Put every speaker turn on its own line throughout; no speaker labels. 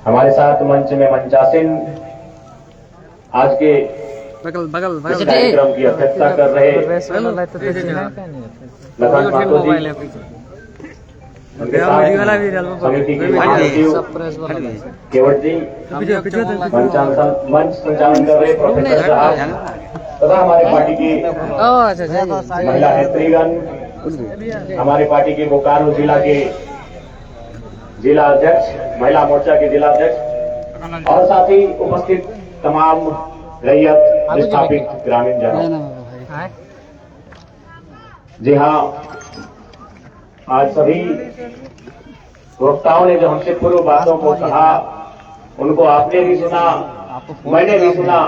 हमारे साथ मंच में मंचासीन आज के इस कार्यक्रम की अध्यक्षता कर रहे लखन ठाकुर जी, उनके साथ समिति के महासचिव केवट जी, मंच संचालन कर रहे प्रोफेसर साहब तथा हमारे पार्टी की महिला नेत्रीगण, हमारे पार्टी के बोकारो जिला के जिला अध्यक्ष, महिला मोर्चा के जिला अध्यक्ष और साथ ही उपस्थित तमाम रैयत विस्थापित ग्रामीण जनों। जी हाँ, आज सभी वक्ताओं ने जो हमसे पूर्व बातों को कहा उनको आपने भी सुना, मैंने भी सुना।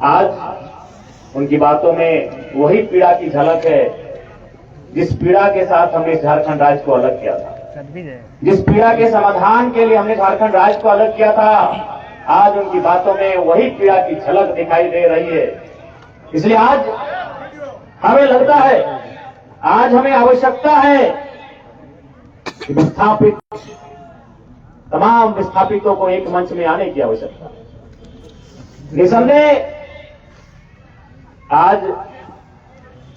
आज उनकी बातों में वही पीड़ा की झलक है जिस पीड़ा के साथ हमने झारखंड राज्य को अलग किया था, जिस पीड़ा के समाधान के लिए हमने झारखंड राज्य को अलग किया था। आज उनकी बातों में वही पीड़ा की झलक दिखाई दे रही है। इसलिए आज हमें लगता है, आज हमें आवश्यकता है कि विस्थापित, तमाम विस्थापितों को एक मंच में आने की आवश्यकता है। निसंदेह आज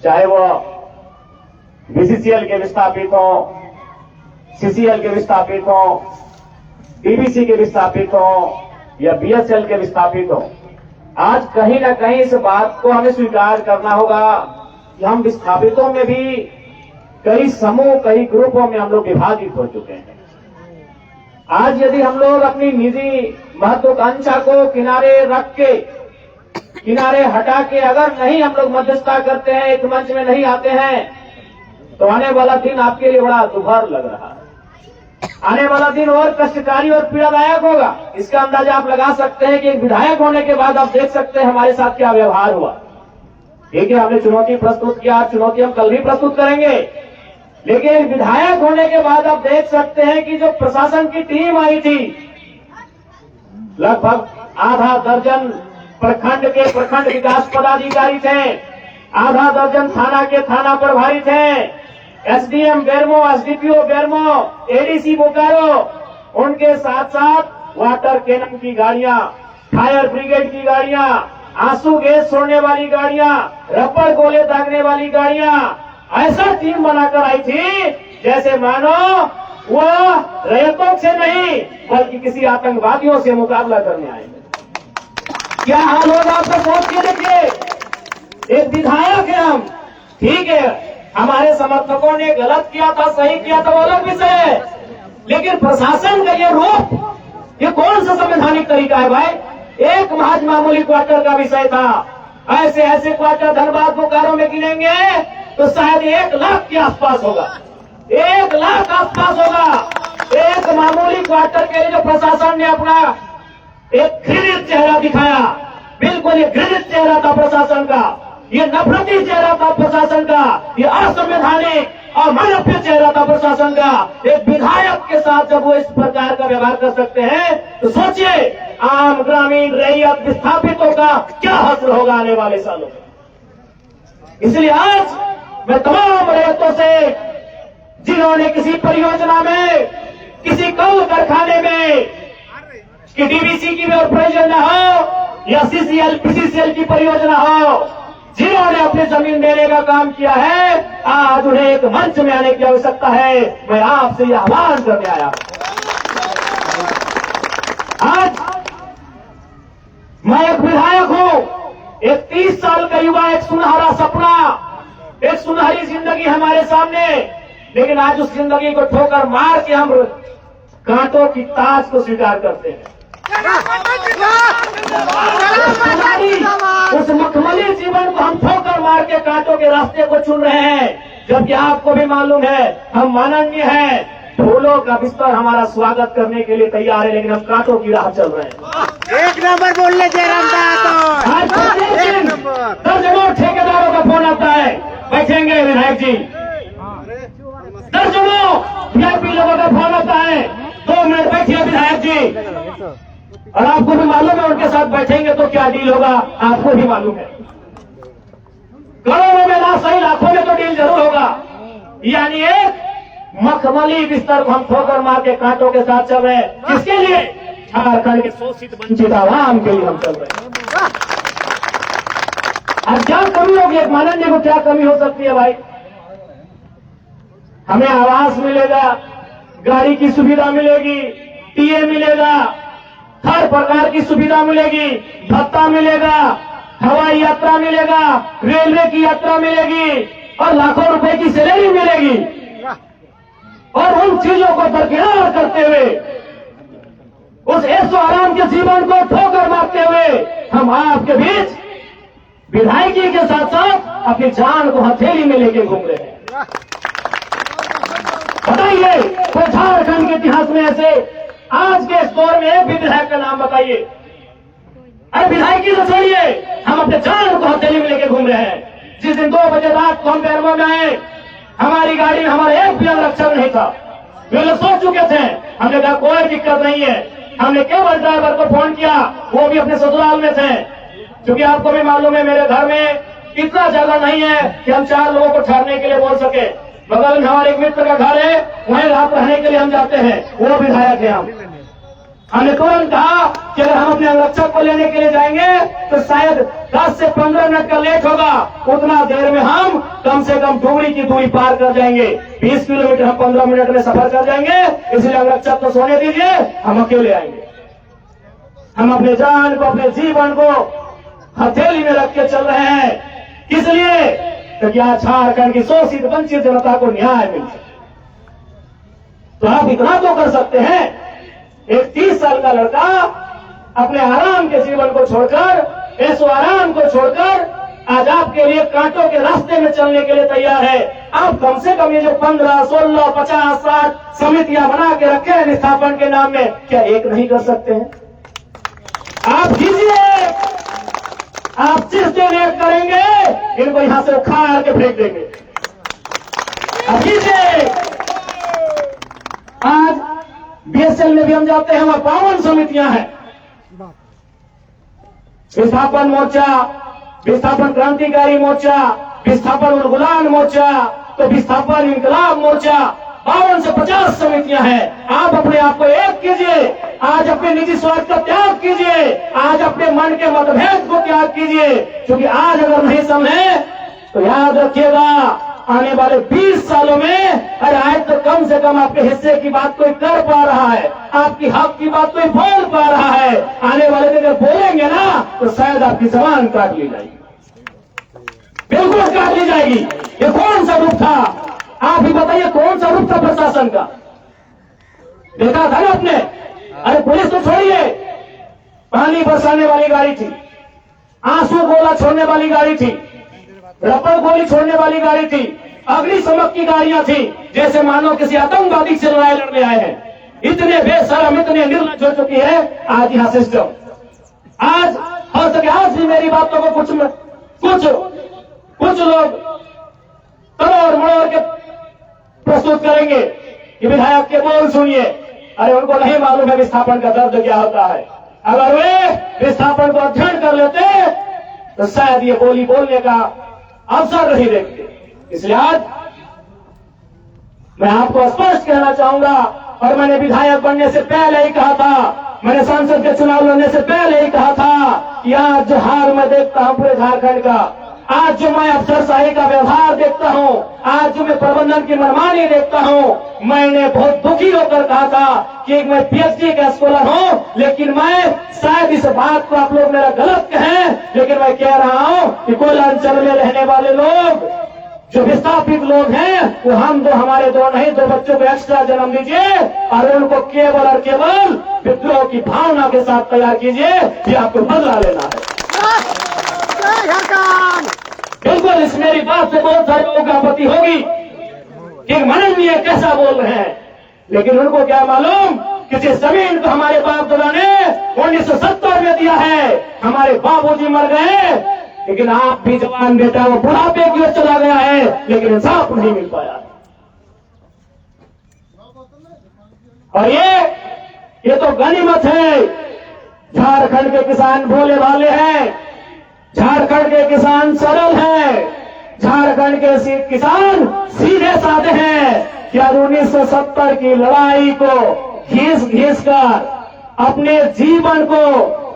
चाहे वह बीसीसीएल के विस्थापित हों, सीसीएल के विस्थापित हों, डीवीसी के विस्थापित हों या बीएसएल के विस्थापित हों, आज कहीं ना कहीं इस बात को हमें स्वीकार करना होगा कि हम विस्थापितों में भी कई समूह, कई ग्रुपों में हम लोग विभाजित हो चुके हैं। आज यदि हम लोग अपनी निजी महत्वाकांक्षा को किनारे रख के, किनारे हटा के अगर नहीं हम लोग मध्यस्थता करते हैं, एक मंच में नहीं आते हैं, तो आने वाला दिन आपके लिए बड़ा दुभर लग रहा है। आने वाला दिन और कष्टकारी और पीड़ादायक होगा। इसका अंदाजा आप लगा सकते हैं कि एक विधायक होने के बाद आप देख सकते हैं हमारे साथ क्या व्यवहार हुआ। ठीक है, हमने चुनौती प्रस्तुत किया, चुनौती हम कल भी प्रस्तुत करेंगे, लेकिन विधायक होने के बाद आप देख सकते हैं कि जो प्रशासन की टीम आई थी, लगभग आधा दर्जन प्रखंड के प्रखंड विकास पदाधिकारी थे, आधा दर्जन थाना के थाना प्रभारी थे, SDM Bermo, SDPO Bermo, ADC Bokaro, उनके साथ साथ वाटर कैनन की गाड़ियां, फायर ब्रिगेड की गाड़ियां, आंसू गैस छोड़ने वाली गाड़ियां, रबर गोले दागने वाली गाड़ियां, ऐसा टीम बनाकर आई थी जैसे मानो वो रैयतों से नहीं बल्कि किसी आतंकवादियों से मुकाबला करने आए। क्या हाल होगा आपको सोच के देखिए। एक विधायक है हम, ठीक है, हमारे समर्थकों ने गलत किया था, सही किया था, वो अलग विषय है, लेकिन प्रशासन का ये रूप, ये कौन सा संवैधानिक तरीका है भाई? एक महज मामूली क्वार्टर का विषय था। ऐसे ऐसे क्वार्टर धनबाद बोकारो में गिनेंगे तो शायद 1 लाख के आसपास होगा, 1 लाख आसपास होगा। एक मामूली क्वार्टर के लिए जो प्रशासन ने अपना एक घृणित चेहरा दिखाया, बिल्कुल ये घृणित चेहरा था प्रशासन का, ये नफरती चेहरा था प्रशासन का, ये असंवैधानिक और मानवीय चेहरा था प्रशासन का। एक विधायक के साथ जब वो इस प्रकार का व्यवहार कर सकते हैं तो सोचिए आम ग्रामीण रैयत विस्थापितों का क्या हश्र होगा आने वाले सालों में। इसलिए आज मैं तमाम रैयतों से, जिन्होंने किसी परियोजना में, किसी कल कारखाने में कि डीवीसी की भी और परियोजना हो या सीसीएल पीसीसीएल की परियोजना हो, जिन्होंने अपनी जमीन देने का काम किया है, आज उन्हें एक मंच में आने की आवश्यकता है। मैं आपसे यह आह्वान करने आया। आज मैं एक विधायक हूं, एक 30 साल का युवा, एक सुनहरा सपना, एक सुनहरी जिंदगी हमारे सामने, लेकिन आज उस जिंदगी को ठोकर मार के हम कांटों की ताज को स्वीकार करते हैं। उस मखमली जीवन को हम ठोकर मार के कांटों के रास्ते को चुन रहे हैं, जबकि आपको भी मालूम है हम माननीय हैं, फूलों का बिस्तर हमारा स्वागत करने के लिए तैयार है, लेकिन हम कांटों की राह चल रहे हैं।
1 नंबर बोल ले जयराम
दर्जनों ठेकेदारों का फोन आता है, बैठेंगे विधायक जी, दर्जनों वीआईपी लोगों का फोन आता है, 2 मिनट बैठिए विधायक जी, और आपको भी मालूम है उनके साथ बैठेंगे तो क्या डील होगा, आपको भी मालूम है। करोड़ों में ना सही लाखों में तो डील जरूर होगा। यानी एक मखमली बिस्तर को हम ठोकर मार के कांटों के साथ चल रहे हैं। किसके लिए? झारखंड के शोषित वंचित आवाम के लिए हम चल रहे हैं। अब क्या कमी होगी? एक माननीय को क्या कमी हो सकती है भाई? हमें आवास मिलेगा, गाड़ी की सुविधा मिलेगी, टीए मिलेगा, हर प्रकार की सुविधा मिलेगी, भत्ता मिलेगा, हवाई यात्रा मिलेगा, रेलवे की यात्रा मिलेगी और लाखों रुपए की सैलरी मिलेगी। और उन चीजों को दरकिनार करते हुए, उस ऐशो आराम के जीवन को ठोकर मारते हुए हम आपके बीच विधायकी के साथ साथ अपनी जान को हथेली में लेके घूम रहे हैं। बताइए कोई झारखंड के इतिहास में ऐसे आज के इस दौर में एक भी विधायक का नाम बताइए। अरे विधायकी तो छोड़िए, हम अपने जान को हथेली में लेके घूम रहे हैं। जिस दिन 2 बजे रात को हम पैरवा में आए, हमारी गाड़ी में हमारा एक भी आरक्षण नहीं था। वे लोग सो चुके थे। हमने कहा कोई दिक्कत नहीं है। हमने केवल ड्राइवर को फोन किया, वो भी अपने ससुराल में थे। क्योंकि आपको भी मालूम है मेरे घर में इतना जगह नहीं है कि हम 4 लोगों को ठहरने के लिए बोल सके। बगल में हमारे एक मित्र का घर है, वहीं रात रहने के लिए हम जाते हैं। वो विधायक है। हमने तुरंत कहा कि अगर हम अपने आरक्षक को लेने के लिए जाएंगे तो शायद 10 से 15 मिनट का लेट होगा। उतना देर में हम कम से कम डुमरी की दूरी पार कर जाएंगे। 20 किलोमीटर हम 15 मिनट में सफर कर जाएंगे। इसलिए आरक्षक को सोने दीजिए, हम अकेले आएंगे। हम अपने जान को, अपने जीवन को हथेली में रख के चल रहे हैं। किस लिए? क्योंकि आज झारखंड की शोषित वंचित जनता को न्याय मिल सके। तो आप इतना तो कर सकते हैं, एक 30 साल का लड़का अपने आराम के जीवन को छोड़कर, ऐशो आराम को छोड़कर आज आपके लिए कांटों के रास्ते में चलने के लिए तैयार है। आप कम से कम ये जो 15, 16, 50, 60 समितियां बना के रखे हैं विस्थापन के नाम में, क्या एक नहीं कर सकते हैं? आप कीजिए। आप जिस दिन एक करेंगे इनको यहां से उखाड़ के फेंक देंगे। अब कीजिए। आज बीएसएल में भी हम जाते हैं, वहां 52 समितियां हैं। विस्थापन मोर्चा, विस्थापन क्रांतिकारी मोर्चा, विस्थापन उलगुलान मोर्चा, तो विस्थापन इंकलाब मोर्चा, 52 से 50 समितियां हैं। आप अपने आप को एक कीजिए। आज अपने निजी स्वार्थ का त्याग कीजिए। आज अपने मन के मतभेद को त्याग कीजिए। क्योंकि आज अगर नहीं समझे तो याद रखिएगा आने वाले 20 सालों में, अरे आज तो कम से कम आपके हिस्से की बात कोई कर पा रहा है, आपकी हक की बात कोई बोल पा रहा है। आने वाले दिन अगर बोलेंगे ना तो शायद आपकी जबान काट ली जाएगी, बिल्कुल काट ली जाएगी। ये कौन सा रूप था? आप ही बताइए, कौन सा रूप था प्रशासन का? देखा था ना आपने? अरे पुलिस तो छोड़िए, पानी बरसाने वाली गाड़ी थी, आंसू गोला छोड़ने वाली गाड़ी थी, रबर गोली छोड़ने वाली गाड़ी थी, अग्निशमक की गाड़ियां थी, जैसे मानो किसी आतंकवादी से लड़ाई लड़ने आए हैं। इतने बेशरम, इतने निर्लज हो चुकी है आज यहां सिस्टम। आज हो सके आज भी मेरी बातों को कुछ लोग तोड़ मड़ोड़ के प्रस्तुत करेंगे कि विधायक के बोल सुनिए। अरे उनको नहीं मालूम है विस्थापन का दर्द क्या होता है। अगर वे विस्थापन को अध्ययन कर लेते तो शायद ये बोली बोलने का अवसर नहीं देखते। इसलिए आज मैं आपको स्पष्ट कहना चाहूंगा, और मैंने विधायक बनने से पहले ही कहा था, मैंने संसद के चुनाव लड़ने से पहले ही कहा था कि आज जो हार मैं देखता हूं पूरे झारखंड का, आज जो मैं अफसरशाही का व्यवहार देखता हूं, आज जो मैं प्रबंधन की मनमानी देखता हूं, मैंने बहुत दुखी होकर कहा था कि मैं पीएचडी का स्कॉलर हूं, लेकिन मैं शायद इस बात को आप लोग मेरा गलत कहें, लेकिन मैं कह रहा हूं कि कोयलांचल में रहने वाले लोग जो विस्थापित लोग हैं, वो हम दो, हमारे दो नहीं, 2 बच्चों को एक्स्ट्रा जन्म दीजिए और उनको केवल और केवल विद्रोह की भावना के साथ तैयार कीजिए। ये आपको बदला लेना है। बिल्कुल, इस मेरी बात से बहुत सारे लोगों का आपत्ति होगी कि माननीय कैसा बोल रहे हैं, लेकिन उनको क्या मालूम कि जिस जमीन को हमारे बाप दादा ने 1970 में दिया है, हमारे बाबूजी मर गए, लेकिन आप भी जवान बेटा वो बुढ़ापे की ओर चला गया है, लेकिन इंसाफ नहीं मिल पाया। और ये तो गनीमत है। झारखंड के किसान भोले भाले हैं, झारखंड के किसान सरल हैं, झारखंड के किसान सीधे साधे हैं। कि आज 1970 की लड़ाई को घिस घिस कर अपने जीवन को,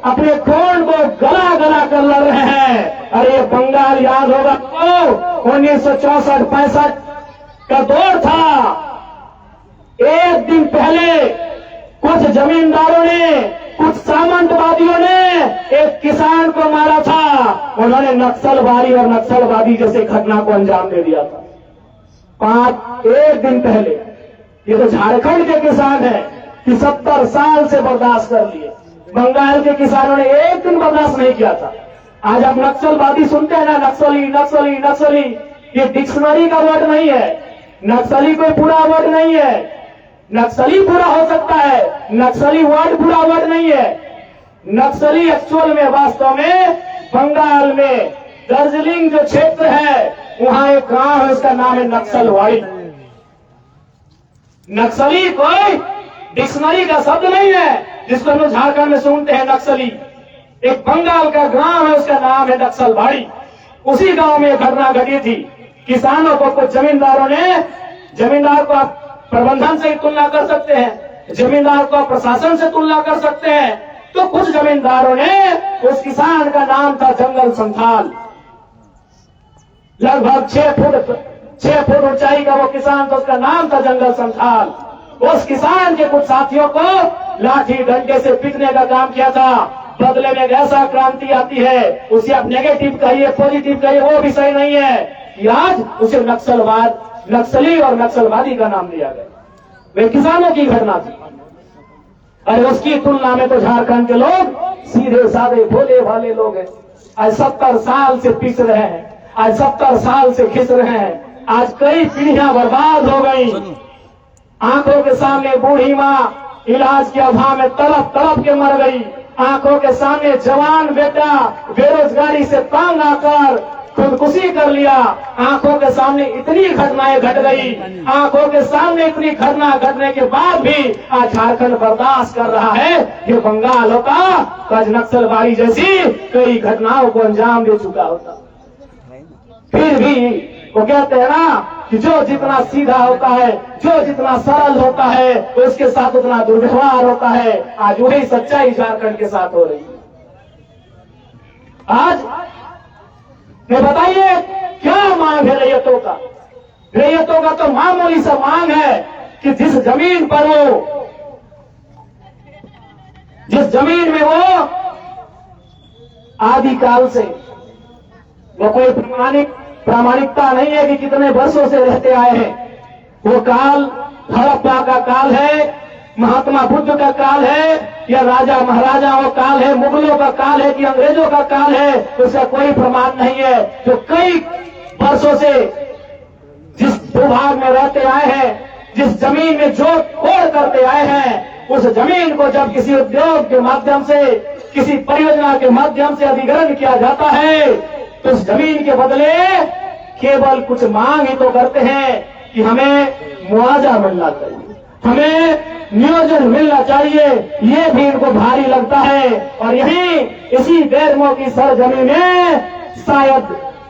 अपने खून को गला गला कर लड़ रहे हैं। अरे ये बंगाल याद होगा तो 1964-65 का दौर था। एक दिन पहले कुछ जमींदारों ने, कुछ सामंतवादियों ने एक किसान को मारा था। उन्होंने नक्सलवादी और नक्सलवादी जैसे घटना को अंजाम दे दिया था। एक दिन पहले। ये तो झारखंड के किसान हैं कि 70 साल से बर्दाश्त कर लिए। बंगाल के किसानों ने एक दिन बर्दाश्त नहीं किया था। आज आप नक्सलवादी सुनते हैं ना, नक्सली नक्सली नक्सली, ये डिक्शनरी का वर्ड नहीं है। नक्सली कोई पूरा वर्ड नहीं है। नक्सली पूरा हो सकता है, नक्सली वर्ड पूरा वर्ड नहीं है। नक्सली एक्चुअल में, वास्तव में बंगाल में दार्जिलिंग जो क्षेत्र है, वहां एक गांव है, उसका नाम है नक्सलवाड़ी। नक्सली कोई डिक्शनरी का शब्द नहीं है जिसको हम लोग झारखंड में सुनते हैं नक्सली। एक बंगाल का गांव है, उसका नाम है नक्सलवाड़ी। उसी गांव में घटना घटी थी। किसानों को कुछ जमींदारों ने, जमींदार को आप प्रबंधन से ही तुलना कर सकते हैं, जमींदार को आप प्रशासन से तुलना कर सकते हैं, तो कुछ जमींदारों ने, उस किसान का नाम था जंगल संथाल। लगभग 6 फुट ऊंचाई का वो किसान था, उसका नाम था जंगल संथाल। उस किसान के कुछ साथियों को लाठी डंडे से पीटने का काम किया था। बदले में ऐसा क्रांति आती है, उसे आप नेगेटिव कहिए, पॉजिटिव कहिए, वो भी सही नहीं है कि आज उसे नक्सली और नक्सलवादी का नाम दिया गया। वे किसानों की घटना थी। अरे उसकी तुलना में तो झारखंड के लोग सीधे साधे भोले भाले लोग हैं। आज 70 साल से पीस रहे हैं, आज 70 साल से खिस रहे हैं। आज कई पीढ़ियां बर्बाद हो गई। आंखों के सामने बूढ़ी माँ इलाज के अभाव में तड़प तड़प के मर गई। आंखों के सामने जवान बेटा बेरोजगारी से तंग आकर खुदकुशी कर लिया। आंखों के सामने इतनी घटनाएं घट गई। आंखों के सामने इतनी घटना घटने के बाद भी आज झारखंड बर्दाश्त कर रहा है। ये बंगाल होता तो आज नक्सलवादी जैसी कई घटनाओं को अंजाम दे चुका होता। फिर भी वो कहते हैं ना कि जो जितना सीधा होता है, जो जितना सरल होता है, उसके साथ उतना दुर्व्यवहार होता है। आज वही सच्चाई झारखंड के साथ हो रही है। आज ये बताइए क्या मांग है रैयतों का? रैयतों का तो मामूली सा मांग है कि जिस जमीन पर वो, जिस जमीन में वो आदिकाल से, वो कोई प्रामाणिकता नहीं है कि कितने वर्षों से रहते आए हैं। वो काल हड़प्पा का काल है, महात्मा बुद्ध का काल है, या राजा महाराजाओं का काल है, मुगलों का काल है कि अंग्रेजों का काल है, उसका कोई प्रमाण नहीं है। जो कई वर्षों से जिस भूभाग में रहते आए हैं, जिस जमीन में जोत तोड़ करते आए हैं, उस जमीन को जब किसी उद्योग के माध्यम से, किसी परियोजना के माध्यम से अधिग्रहण किया जाता है, तो उस जमीन के बदले केवल कुछ मांग ही तो करते हैं कि हमें मुआवजा मिलना चाहिए, हमें नियोजन मिलना चाहिए। ये भी इनको भारी लगता है। और यही इसी बेरमो की सरजमी में शायद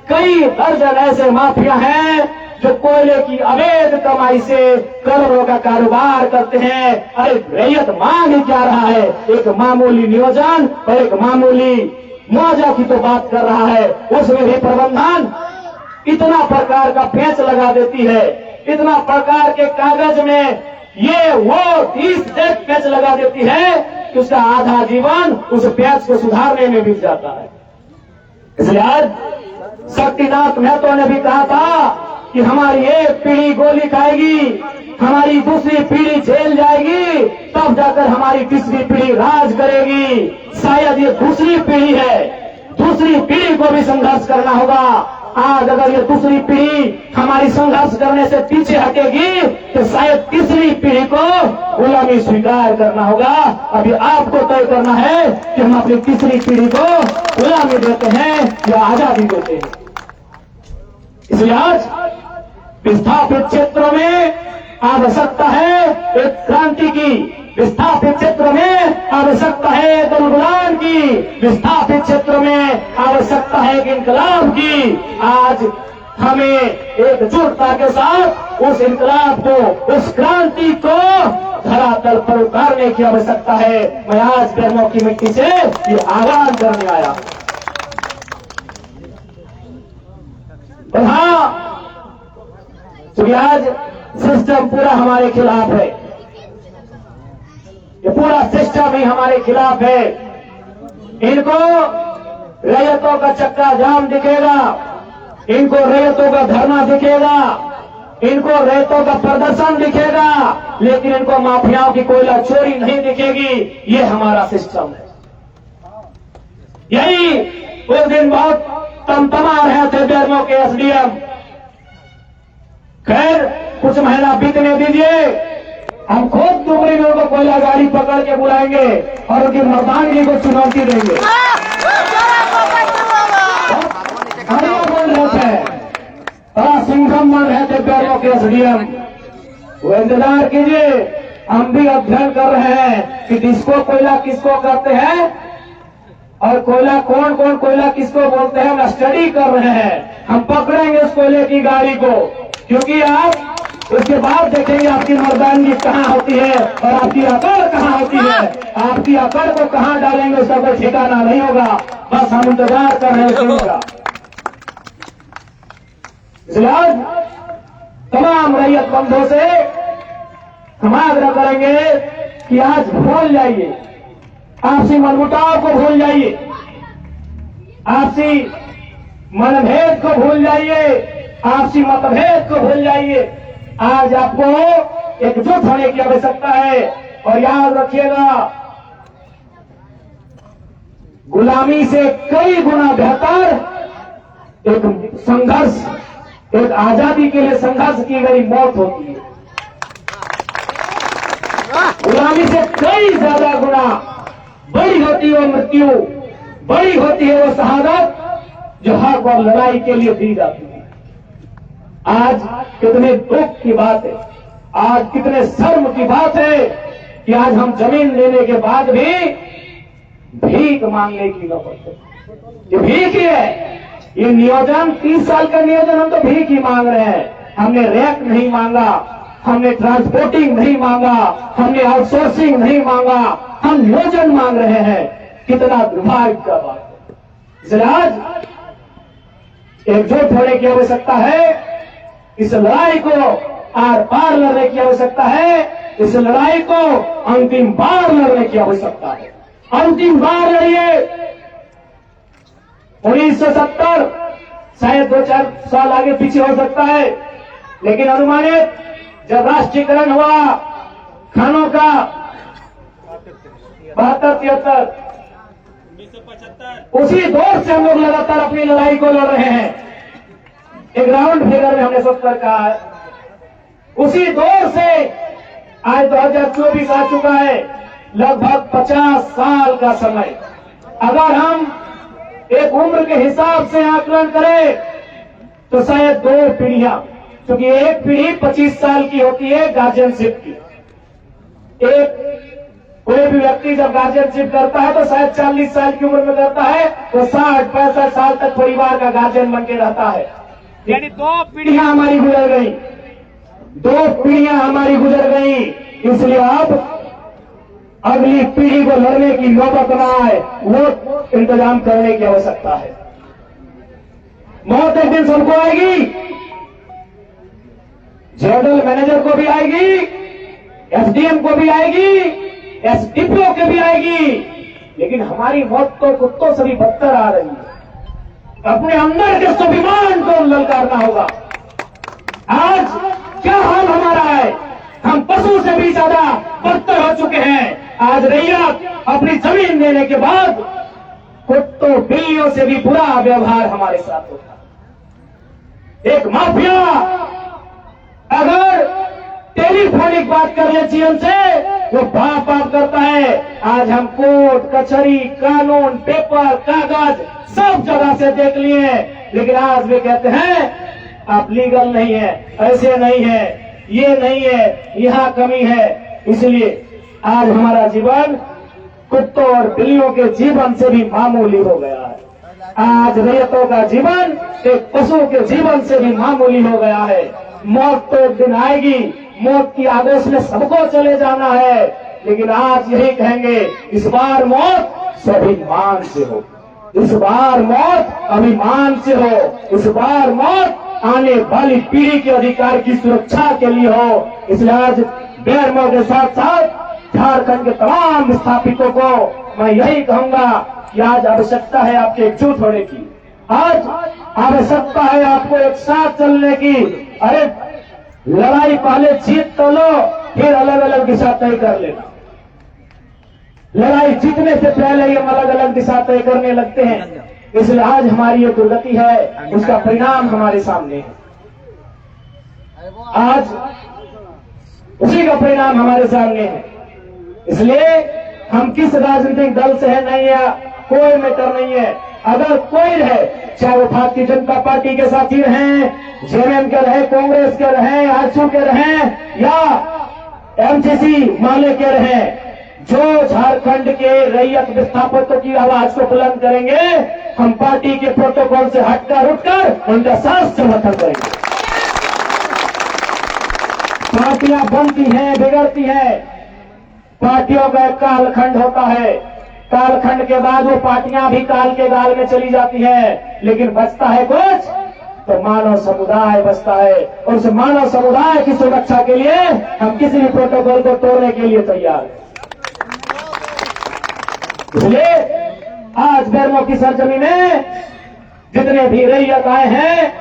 कई दर्जन ऐसे माफिया हैं जो कोयले की अवैध कमाई से करोड़ों का कारोबार करते हैं। अरे रैयत मांग ही क्या रहा है? एक मामूली नियोजन और एक मामूली मुआवजा की तो बात कर रहा है। उसमें भी प्रबंधन इतना प्रकार का पेच लगा देती है, इतना प्रकार के कागज में ये वो 30 पेच लगा देती है कि उसका आधा जीवन उस पेच को सुधारने में बीत जाता है। इसलिए आज शक्तिनाथ महतो ने भी कहा था कि हमारी एक पीढ़ी गोली खाएगी, हमारी दूसरी पीढ़ी जेल जाएगी, तब जाकर हमारी तीसरी पीढ़ी राज करेगी। शायद ये दूसरी पीढ़ी है, दूसरी पीढ़ी को भी संघर्ष करना होगा। आज अगर ये दूसरी पीढ़ी हमारी संघर्ष करने से पीछे हटेगी तो शायद तीसरी पीढ़ी को गुलामी स्वीकार करना होगा। अभी आपको तय करना है कि हम अपनी तीसरी पीढ़ी को गुलामी देते हैं या आजादी देते हैं। इसलिए आज विस्थापित क्षेत्रों में आवश्यकता है एक क्रांति की, विस्थापित क्षेत्र में आवश्यकता है एक उन्मूलन की, विस्थापित क्षेत्र में आवश्यकता है एक इनकलाब की। आज हमें एकजुटता के साथ उस इनकलाब को, उस क्रांति को धरातल पर उतारने की आवश्यकता है। मैं आज बेरमो की मिट्टी से ये आह्वान करने आया। और हाँ, क्योंकि आज सिस्टम पूरा हमारे खिलाफ है, ये पूरा सिस्टम ही हमारे खिलाफ है। इनको रैयतों का चक्का जाम दिखेगा, इनको रैयतों का धरना दिखेगा, इनको रैयतों का प्रदर्शन दिखेगा, लेकिन इनको माफियाओं की कोयला चोरी नहीं दिखेगी। ये हमारा सिस्टम है। यही उस दिन बहुत तमतमा रहे थे बेरमो के एसडीएम। खैर, कुछ महीना बीतने दीजिए, हम खुद डुमरी में उनको कोयला गाड़ी पकड़ के बुलाएंगे और उनकी मर्दानगी को चुनौती देंगे। सिंघम बन रहे थे बेरमो के एसडीएम। वो इंतजार कीजिए, हम भी अध्ययन कर रहे हैं कि डिस्को कोयला किसको कहते हैं और कोयला कौन कौन कोयला किसको बोलते हैं। हम स्टडी कर रहे हैं, हम पकड़ेंगे उस कोयले की गाड़ी को, क्योंकि आप उसके बाद देखेंगे आपकी मर्दानगी कहाँ होती है और आपकी अकड़ कहाँ होती है। आपकी अकड़ को कहाँ डालेंगे उसका कोई ठिकाना नहीं होगा। बस हम इंतजार कर रहे हैं उसका। इसलिए आज तमाम रैयत बंधुओं से हम आग्रह करेंगे कि आज भूल जाइए, आपसी मनमुटाव को भूल जाइए, आपसी मनभेद को भूल जाइए, आपसी मतभेद को भूल जाइए। आज आपको एकजुट होने की आवश्यकता है। और याद रखिएगा, गुलामी से कई गुना बेहतर एक संघर्ष, एक आजादी के लिए संघर्ष की गई मौत होती है। गुलामी से कई ज्यादा गुना बड़ी होती है वो मृत्यु, बड़ी होती है वो शहादत जो हक और लड़ाई के लिए दी जाती है। आज कितने दुख की बात है, आज कितने शर्म की बात है कि आज हम जमीन लेने के बाद भी भीख मांगने की नौबत है। ये भीख ही है। ये नियोजन 30 साल का नियोजन हम तो भीख ही मांग रहे हैं। हमने रैक नहीं मांगा, हमने ट्रांसपोर्टिंग नहीं मांगा, हमने आउटसोर्सिंग नहीं मांगा, हम नियोजन मांग रहे हैं। कितना दुर्भाग्य का बात है। इसलिए आज एकजुट होने की आवश्यकता है। इस लड़ाई को आर पार लड़ने की आवश्यकता है। इस लड़ाई को अंतिम बार लड़ने की आवश्यकता है। अंतिम बार लड़िए। 1970 शायद 2-4 साल आगे पीछे हो सकता है, लेकिन अनुमानित जब राष्ट्रीयकरण हुआ खानों का 72-73, उसी दौर से हम लोग लगातार अपनी लड़ाई को लड़ रहे हैं। एक राउंड फिगर में हमने 70 कहा है। उसी दौर से आज 2024 आ चुका है, लगभग 50 साल का समय। अगर हम एक उम्र के हिसाब से आकलन करें तो शायद 2 पीढ़ियां, क्योंकि एक पीढ़ी 25 साल की होती है गार्जियनशिप की। एक कोई भी व्यक्ति जब गार्जियनशिप करता है तो शायद 40 साल की उम्र में करता है, वो 60-65 साल तक परिवार का गार्जियन बन के रहता है। यानी 2 पीढ़ियां हमारी गुजर गई, 2 पीढ़ियां हमारी गुजर गई। इसलिए अब अगली पीढ़ी को लड़ने की नौबत न आए, वो इंतजाम करने की आवश्यकता है। मौत एक दिन सबको आएगी, जनरल मैनेजर को भी आएगी, एसडीएम को भी आएगी, एसडीपीओ के भी आएगी, लेकिन हमारी मौत तो कुत्तों से भी बदतर आ रही है। अपने अंदर के स्वाभिमान को ललकारना होगा। आज क्या हाल हमारा है, हम पशु से भी ज्यादा बदतर हो चुके हैं। आज रैयत अपनी जमीन देने के बाद कुत्तों बिल्लियों से भी बुरा व्यवहार हमारे साथ होता है। एक माफिया अगर टेलीफोनिक बात कर ले सीएम से, वो बाप बाप करता है। आज हम कोर्ट कचहरी कानून पेपर कागज सब जगह से देख लिए, लेकिन आज वे कहते हैं आप लीगल नहीं है, ऐसे नहीं है, ये नहीं है, यहाँ कमी है। इसलिए आज हमारा जीवन कुत्तों और बिल्लियों के जीवन से भी मामूली हो गया है। आज रैयतों का जीवन एक पशु के जीवन से भी मामूली हो गया है। मौत तो एक दिन आएगी, मौत की आगोश में सबको चले जाना है, लेकिन आज यही कहेंगे इस बार मौत स्वाभिमान से हो, इस बार मौत अभिमान से हो, इस बार मौत आने वाली पीढ़ी के अधिकार की सुरक्षा के लिए हो। इसलिए आज बेरमो के साथ साथ झारखंड के तमाम विस्थापितों को मैं यही कहूंगा कि आज आवश्यकता है आपके एकजुट होने की, आज आवश्यकता है आपको एक साथ चलने की। अरे लड़ाई पहले जीत तो लो, फिर अलग अलग दिशा तय कर लेना। लड़ाई जीतने से पहले ये अलग अलग दिशा तय करने लगते हैं। इसलिए आज हमारी ये दुर्गति है, उसका परिणाम हमारे सामने है। आज उसी का परिणाम हमारे सामने है। इसलिए हम किस राजनीतिक दल से है नहीं है, कोई मैटर नहीं है। अगर कोई रहे, चाहे वो भारतीय जनता पार्टी के साथी रहें, जेएमएम के रहे, कांग्रेस के रहे, आजसू के रहे या एमसीसी माले के रहे, जो झारखंड के रैयत विस्थापितों की आवाज को बुलंद करेंगे, हम पार्टी के प्रोटोकॉल से हटकर उठकर उनका साथ समर्थन करेंगे। पार्टियां बनती हैं, बिगड़ती हैं, पार्टियों का एक कालखंड होता है। कालखंड के बाद वो पार्टियां भी काल के गाल में चली जाती हैं, लेकिन बचता है कुछ तो मानव समुदाय बचता है। और उस मानव समुदाय की सुरक्षा के लिए हम किसी भी प्रोटोकॉल को तोड़ने के लिए तैयार हैं। इसलिए आज बेरमो की सरजमी में जितने भी रैयत आए हैं,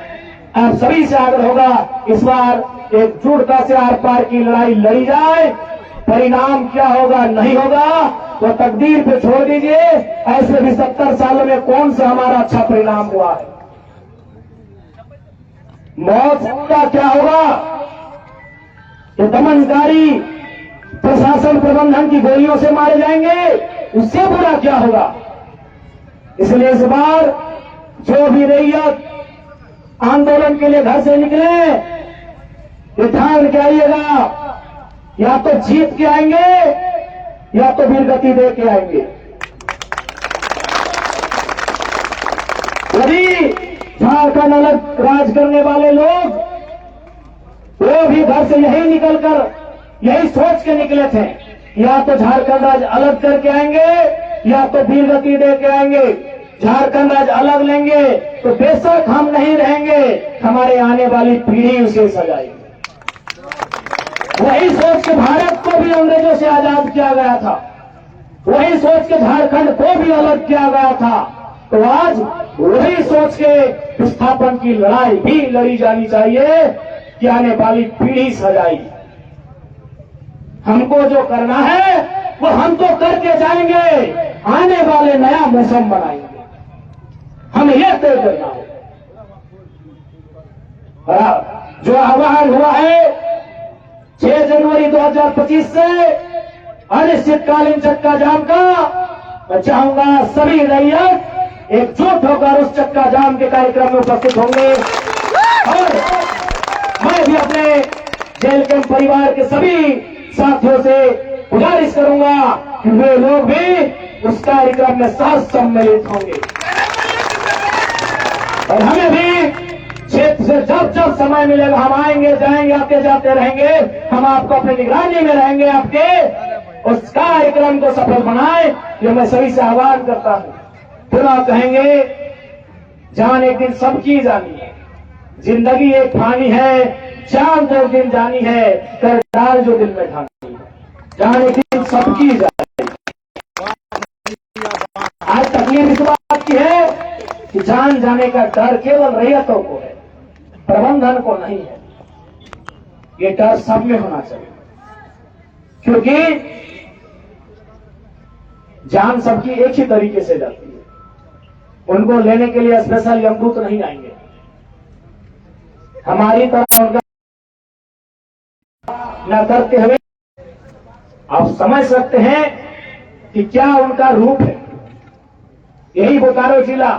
आप सभी से आग्रह होगा इस बार एकजुटता से आर पार की लड़ाई लड़ी जाए। परिणाम क्या होगा नहीं होगा तो तकदीर पे छोड़ दीजिए। ऐसे भी 70 सालों में कौन सा हमारा अच्छा परिणाम हुआ है। मौत का क्या होगा, ये दमनकारी प्रशासन प्रबंधन की गोलियों से मारे जाएंगे, उससे बुरा क्या होगा। इसलिए इस बार जो भी रैयत आंदोलन के लिए घर से निकले, ये ध्यान के आइएगा, या तो जीत के आएंगे या तो वीरगति दे के आएंगे। यदि झारखंड अलग राज करने वाले लोग, वो भी घर से यही निकलकर यही सोच के निकले थे, या तो झारखंड राज अलग करके आएंगे या तो वीरगति दे के आएंगे। झारखंड राज अलग लेंगे तो बेशक हम नहीं रहेंगे, हमारे आने वाली पीढ़ी उसे सजाएगी। वही सोच के भारत को भी अंग्रेजों से आजाद किया गया था, वही सोच के झारखंड को भी अलग किया गया था। तो आज वही सोच के विस्थापन की लड़ाई भी लड़ी जानी चाहिए कि आने वाली पीढ़ी सजाएगी। हमको जो करना है वो हम तो करके जाएंगे, आने वाले नया मौसम बनाएंगे, हमें यह तय करना है। जो आह्वान हुआ है 6 जनवरी 2025 से अनिश्चितकालीन चक्का जाम का, मैं चाहूंगा सभी रैयत एकजुट होकर उस चक्का जाम के कार्यक्रम में उपस्थित होंगे। और मैं भी अपने जेल कैंप परिवार के सभी साथियों से गुजारिश करूंगा कि वे लोग भी उस कार्यक्रम में साथ सम्मिलित होंगे। और हमें भी क्षेत्र से जब जब समय मिलेगा हम आएंगे, जाएंगे, आते जाते रहेंगे। हम आपको अपनी निगरानी में रहेंगे, आपके उस कार्यक्रम को सफल बनाए, ये मैं सभी से आह्वान करता हूं। पुनः कहेंगे, जान एक दिन सबकी जानी है, जिंदगी एक फानी है, जान जो दिन जानी है, करदार जो दिल में ठानी है। जान एक दिन सबकी जानी। आज तकलीफ इस बात की है कि जान जाने का डर केवल रैयतों को है, प्रबंधन को नहीं है। ये डर सब में होना चाहिए, क्योंकि जान सबकी एक ही तरीके से जाती है। उनको लेने के लिए स्पेशल यमदूत नहीं आएंगे, हमारी तरह उनका न करते हुए आप समझ सकते हैं कि क्या उनका रूप है। यही बोकारो जिला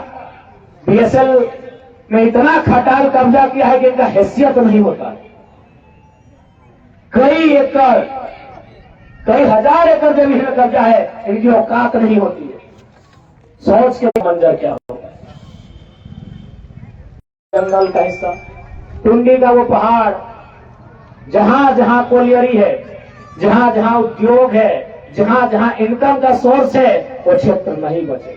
बीएसएल में इतना खटाल कब्जा किया है कि इनका हैसियत नहीं होता है। कई एकड़, कई हजार एकड़ जमीन में कब्जा है, इनकी औकात नहीं होती है। सोच के मंजर क्या होगा। जंगल का हिस्सा, टुंडी का वो पहाड़, जहां जहां कोलियरी है, जहां जहां उद्योग है, जहां जहां इनकम का सोर्स है, वो क्षेत्र नहीं बचे।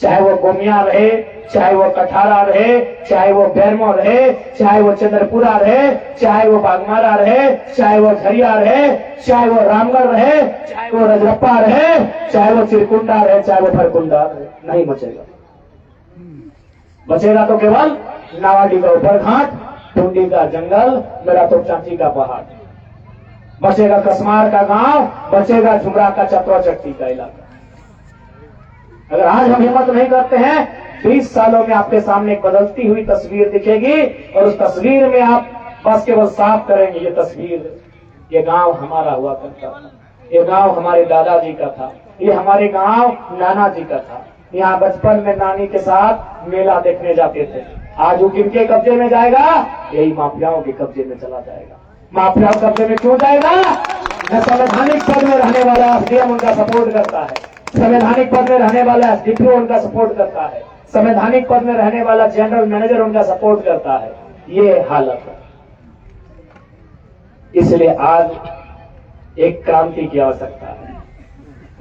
चाहे वो गोमिया रहे, चाहे वो कठारा रहे, चाहे वो बेरमो रहे, चाहे वो चंद्रपुरा रहे, चाहे वो बागमारा रहे, चाहे वो झरिया रहे, चाहे वो रामगढ़ रहे, चाहे वो रजरप्पा रहे, चाहे वो चिरकुंडा रहे, चाहे वो फरकुंडा रहे, नहीं बचेगा। बचेगा तो केवल नावाडी का ऊपर घाट, टुंडी का जंगल, मेरा तो चांची का पहाड़, बचेगा कसमार का गांव, बचेगा झुमरा का चतवा चट्टी का इलाका। अगर आज हम हिम्मत नहीं करते हैं, 20 सालों में आपके सामने एक बदलती हुई तस्वीर दिखेगी और उस तस्वीर में आप बस केवल साफ करेंगे ये तस्वीर, ये गांव हमारा हुआ करता था, ये गांव हमारे दादाजी का था, ये हमारे गांव नाना जी का था, यहाँ बचपन में नानी के साथ मेला देखने जाते थे। आज वो किनके कब्जे में जाएगा? यही माफियाओं के कब्जे में चला जाएगा। माफियाओं कब्जे में क्यों जाएगा? न संवैधानिक पद में रहने वाला एसडीएम उनका सपोर्ट करता है, संवैधानिक पद में रहने वाला एसडीपीओ उनका सपोर्ट करता है, संवैधानिक पद में रहने वाला जनरल मैनेजर उनका सपोर्ट करता है। ये हालत है। इसलिए आज एक क्रांति की आवश्यकता है।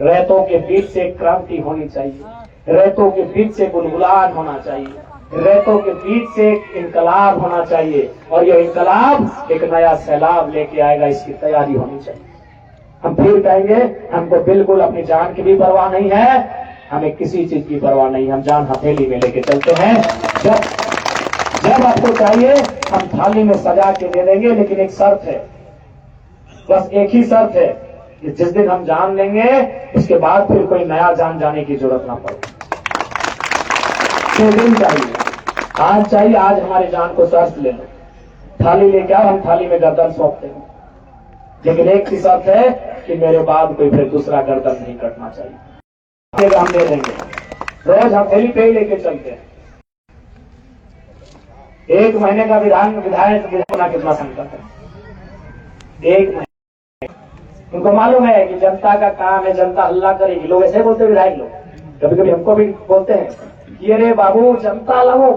रैतों के बीच से क्रांति होनी चाहिए, रैतों के बीच से गुलगुलाहट होना चाहिए, रैतों के बीच से एक इनकलाब होना चाहिए, और यह इनकलाब एक नया सैलाब लेके आएगा, इसकी तैयारी होनी चाहिए। हम फिर कहेंगे, हमको बिल्कुल अपनी जान की भी परवाह नहीं है, हमें किसी चीज की परवाह नहीं, हम जान हथेली में लेके चलते हैं। जब आपको चाहिए हम थाली में सजा के दे देंगे, लेकिन एक शर्त है, बस एक ही शर्त है कि जिस दिन हम जान लेंगे उसके बाद फिर कोई नया जान जाने की जरूरत ना पड़े। तो दिन चाहिए, आज चाहिए, आज हमारी जान को शर्त ले लो, थाली लेके आओ, हम थाली में गर्दन सौंपते हैं, लेकिन एक ही शर्त है कि मेरे बाद कोई फिर दूसरा गर्दन नहीं कटना चाहिए। फिर हम दे देंगे, रोज हम थैली पे ही लेके चलते हैं। 1 महीने का विधायक होना कितना संकट है, 1 महीने। उनको मालूम है कि जनता का काम है, जनता हल्ला करेगी। लोग ऐसे बोलते हैं, विधायक लोग कभी कभी हमको भी बोलते हैं कि अरे बाबू जनता लगो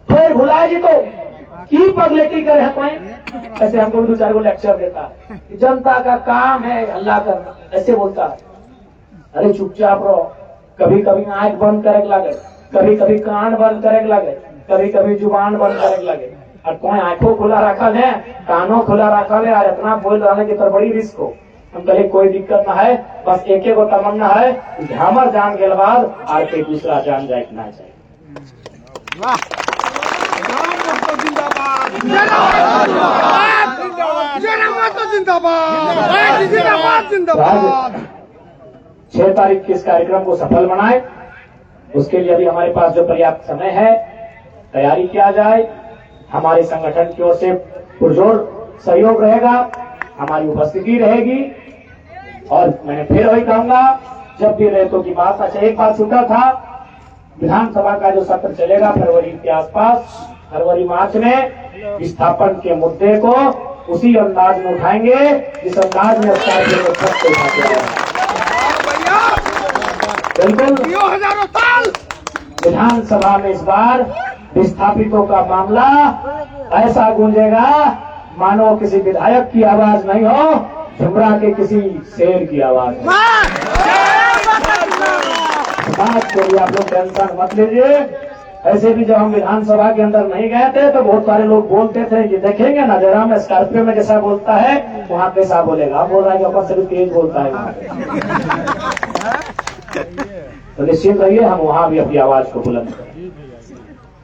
फिर भुलाए जी तो की पगलेटी करे हैं। ऐसे हमको भी 2-4 को लेक्चर देता है कि जनता का काम है हल्ला करना, ऐसे बोलता है। अरे चुपचाप रहो, कभी कभी आंख बंद करे लगे, कभी कभी कान बंद करे लगे, कभी कभी जुबान बंद करे लगे, और कोई आंखों खुला रखल है, कानों खुला रखल है, और इतना बोल रहा है कि तो बड़ी रिस्क हो। हम कहे कोई दिक्कत ना है, बस एक गो तमन्ना है, हमर जान के बाद और कोई दूसरा जान जाए ना जाए। जिंदाबाद। 6 तारीख के इस कार्यक्रम को सफल बनाए, उसके लिए अभी हमारे पास जो पर्याप्त समय है, तैयारी किया जाए। हमारे संगठन की ओर से पुरजोर सहयोग रहेगा, हमारी उपस्थिति रहेगी। और मैंने फिर वही कहूंगा, जब भी रैतों की बात, अच्छा एक बात सुना था, विधानसभा का जो सत्र चलेगा फरवरी के आसपास, फरवरी मार्च में विस्थापन के मुद्दे को उसी अंदाज में उठाएंगे जिस अंदाज में बिल्कुल विधानसभा में इस बार विस्थापितों का मामला ऐसा गूंजेगा मानो किसी विधायक की आवाज नहीं हो, झुमरा के किसी शेर की आवाज। बात के लिए आप लोग टेंशन मत लीजिए। ऐसे भी जब हम विधानसभा के अंदर नहीं गए थे तो बहुत सारे लोग बोलते थे कि देखेंगे ना जरा में स्कॉर्पियो में जैसा बोलता है वहां कैसा बोलेगा। आप बोल रहा है कि अपन से भी तेज बोलता है वहां तो निश्चित रहिए हम वहां भी अपनी आवाज को बुलंद करें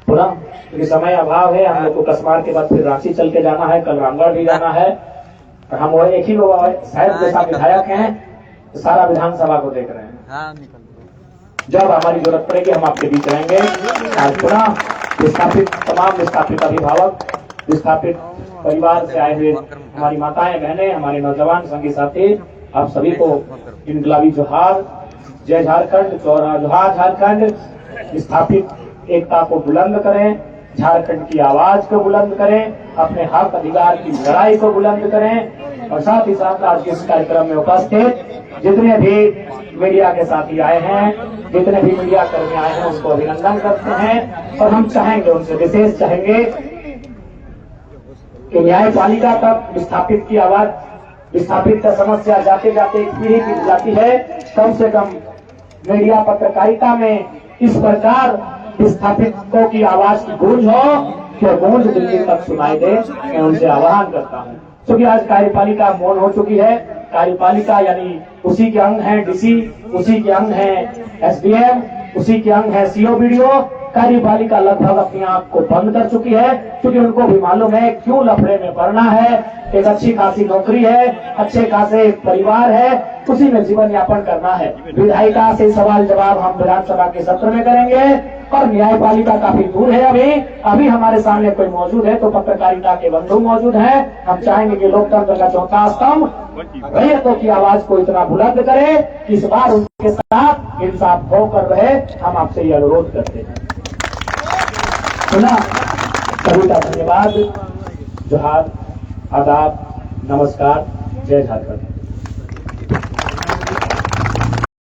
पूरा, क्योंकि समय अभाव है। हम लोग को कसमार के बाद फिर रांची चल के जाना है, कल रामगढ़ भी जाना है, और हम वो एक ही लोग शायद जैसा विधायक हैं तो सारा विधानसभा को देख रहे हैं। जब हमारी जरूरत पड़ेगी हम आपके बीच रहेंगे। आज पुनः विस्थापित तमाम विस्थापित अभिभावक, विस्थापित परिवार से आए हुए हमारी माताएं बहनें, हमारे नौजवान संगी साथी, आप सभी को इनकलाबी जोहार, जय झारखंड, जोहार झारखंड। विस्थापित एकता को बुलंद करें, झारखंड की आवाज को बुलंद करें, अपने हक अधिकार की लड़ाई को बुलंद करें। और साथ ही साथ आज के इस कार्यक्रम में उपस्थित जितने भी मीडिया के साथी आए हैं, जितने भी मीडिया कर्मी आए हैं उनको अभिनंदन करते हैं। और हम चाहेंगे, उनसे विशेष चाहेंगे कि न्यायपालिका तक विस्थापित की आवाज, विस्थापित का समस्या जाते जाते एक पीढ़ी बीत जाती है, कम से कम मीडिया पत्रकारिता में इस प्रकार विस्थापितों की आवाज की गूंज हो कि गूंज दिल्ली तक सुनाई दे। मैं उनसे आह्वान करता हूं, क्योंकि आज कार्यपालिका मौन हो चुकी है। कार्यपालिका यानी उसी के अंग है डीसी, उसी के अंग है एसडीएम, उसी के अंग है सीओ बीडीओ। कार्यपालिका लगभग अपनी आंख को बंद कर चुकी है, क्योंकि उनको भी मालूम है क्यों लफड़े में पड़ना है। एक अच्छी खासी नौकरी है, अच्छे खासे परिवार है, उसी में जीवन यापन करना है। विधायिका से सवाल जवाब हम विधानसभा के सत्र में करेंगे और न्यायपालिका काफी दूर है। अभी हमारे सामने कोई मौजूद है तो पत्रकारिता के बंधु मौजूद हैं। हम चाहेंगे कि लोकतंत्र का चौथा स्तंभ रैयतों की आवाज को इतना बुलंद करे कि इस बार उनके साथ इंसाफ होकर रहे। हम आपसे ये अनुरोध करते हैं। सुना सभी का धन्यवाद, जोहार, आदाब, नमस्कार, जय झारखंड।